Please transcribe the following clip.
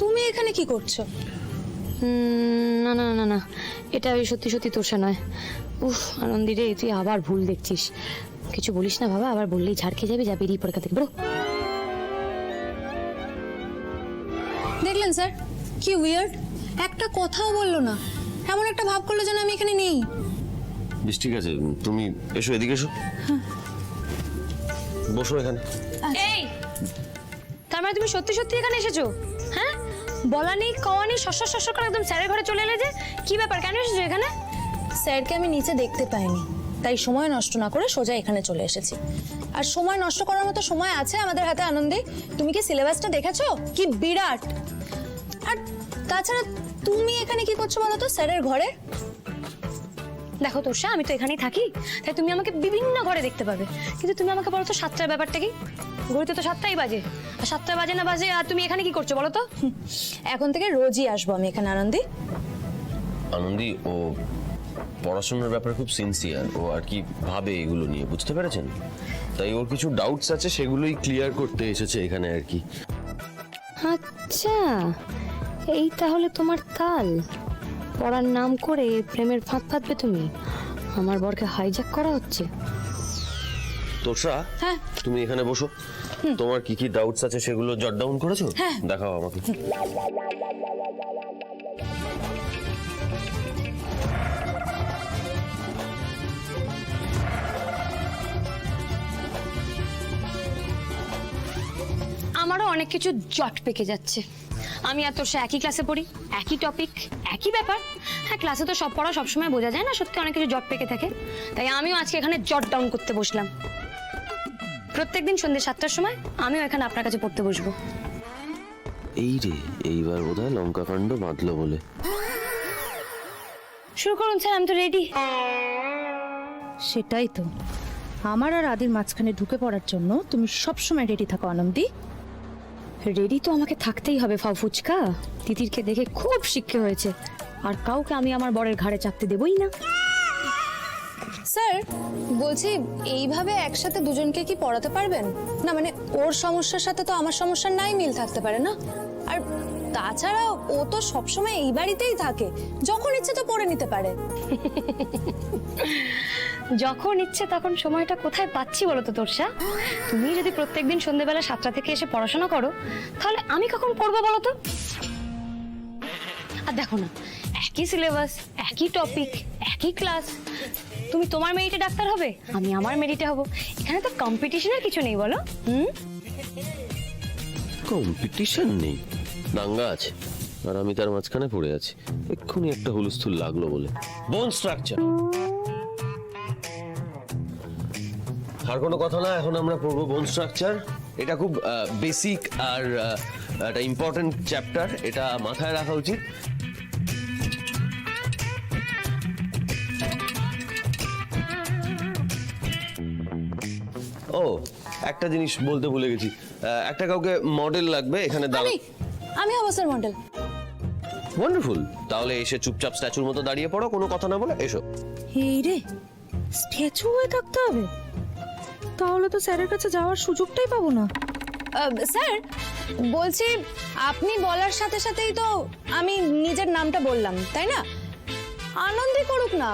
তুমি এখানে কি করছো? না না না না, এটা ওই সত্যি সত্যি তোষা নয়। উফ আনন্দি রে, তুই আবার ভুল দেখছিস। কিছু বলিস না বাবা, আবার বললেই ঝাড় খেয়ে যাবি, যা বেরিয়ে পড়ে থেকে বেরো। দেখলেন স্যার কি উইয়ার্ড, একটা কথাও বললো না, এমন একটা ভাব করলো যেন আমি এখানে নেই। বেশ ঠিক আছে, তুমি এসো, এদিকে এসো, বসো এখানে। এই, তার মানে তুমি সত্যি সত্যি এখানে এসেছো? হ্যাঁ, বলা নেই কওয়া নেই, শস্য শস্য করে একদম স্যারের ঘরে চলে এলে যে, কি ব্যাপার, কেন এসেছো এখানে? স্যারকে আমি নিচে দেখতে পাইনি, তাই সময় নষ্ট না করে সোজা এখানে চলে এসেছি। আর সময় নষ্ট করার মতো সময় আছে আমাদের হাতে আনন্দে? তুমি কি সিলেবাসটা দেখেছো? কি বিরাট! আর তাছাড়া তুমি এখানে কি করছো বলো তো, স্যারের ঘরে? দেখো তোষা, আমি তো এখানেই থাকি, তাই তুমি আমাকে বিভিন্ন ঘরে দেখতে পাবে, কিন্তু তুমি আমাকে বলো তো 7টার ব্যাপারটা কি? ঘড়িতে তো 7টাই বাজে, আর 7টা বাজে না বাজে আর তুমি এখানে কি করছো বলো তো? এখন থেকে রোজই আসবো আমি এখানে আনন্দী। আনন্দি, ও পড়াশোনার ব্যাপারে খুব সিনসিয়ার, ও আর কি ভাবে এগুলো নিয়ে, বুঝতে পেরেছেন? তাই ওর কিছু ডাউটস আছে, সেগুলোই ক্লিয়ার করতে এসেছে এখানে আর কি। আচ্ছা, এই তাহলে তোমার তাল, পড়ার নাম করে প্রেমের ফাঁদ ফাঁদবে তুমি, আমার বরকে হাইজ্যাক করা হচ্ছে। তোষা, হ্যাঁ তুমি এখানে বসো, তোমার কি কি ডাউটস আছে সেগুলো জট ডাউন করেছো? হ্যাঁ। দেখাও আমাকে। আমারও অনেক কিছু জট পেকে যাচ্ছে। আমি আর তোর সে একই ক্লাসে পড়ি, একই টপিক, একই ব্যাপার। হ্যাঁ, ক্লাসে তো সব পড়া সবসময় বোঝা যায় না, সত্যি অনেক কিছু জট পেকে থাকে। তাই আমিও আজকে এখানে জট ডাউন করতে বসলাম। প্রত্যেকদিন সন্ধ্যে 7টার সময় আমিও এখানে আপনার কাছে পড়তে বসবো। এই রে, এইবার বোধহয় লঙ্কা কাণ্ড বাঁধলো বলে। শুরু করুন স্যার, আমি তো রেডি। সেটাই তো, আমার আর আদির মাঝখানে ঢুকে পড়ার জন্য তুমি সবসময় রেডি থাকো আনন্দী। রেডি তো আমাকে থাকতেই হবে ফাউ ফুচকা, তিতিরকে দেখে খুব শিক্ষা হয়েছে, আর কাউকে আমি আমার বরের ঘাড়ে চাপতে দেবই না। স্যার বলছি, এইভাবে একসাথে দুজনকে কি পড়াতে পারবেন? না মানে ওর সমস্যার সাথে তো আমার সমস্যার নাই মিল থাকতে পারে না? আর তাছাড়া ও তো সবসময় এই বাড়িতেই থাকে, যখন ইচ্ছে তো পড়ে নিতে পারে। যখন ইচ্ছে তখন সময়টা কোথায় পাচ্ছি বলো তো তোরসা? তুমি যদি প্রত্যেকদিন সন্ধ্যেবেলা 7টা থেকে এসে পড়াশোনা করো, তাহলে আমি কখন পড়বো বলো তো? আর দেখো না, একই সিলেবাস, একই টপিক, একই ক্লাস। তুমি তোমার মেরিটে ডাক্তার হবে, আমি আমার মেরিটে হব। এখানে তো কম্পিটিশনের কিছু নেই বলো। কম্পিটিশন নেই, দাঙ্গা আছে, আর আমি তার মাঝখানে পড়ে আছি। এক্ষুনি একটা হুলস্থুল লাগলো বলে। বোন স্ট্রাকচার আর কোনো কথা না, এখন আমরা পড়বো বোন স্ট্রাকচার। এটা খুব বেসিক আর একটা ইম্পর্টেন্ট চ্যাপ্টার, এটা মাথায় রাখা উচিত। ও, একটা জিনিস বলতে ভুলে গেছি, একটা কাউকে মডেল লাগবে এখানে দাঁড়া। আমি হবো স্যার মডেল। ওয়ান্ডারফুল, তাহলে এসে চুপচাপ স্ট্যাচুর মতো দাঁড়িয়ে পড়ো, কোনো কথা না বলে এসো। এই রে, স্ট্যাচু হয়ে থাকতে হবে? তাহলে তো স্যারের কাছে যাওয়ার সুযোগটাই পাবো না। স্যার বলছি, আপনি বলার সাথে সাথেই তো আমি নিজের নামটা বললাম, তাই না? আনন্দই করুক না,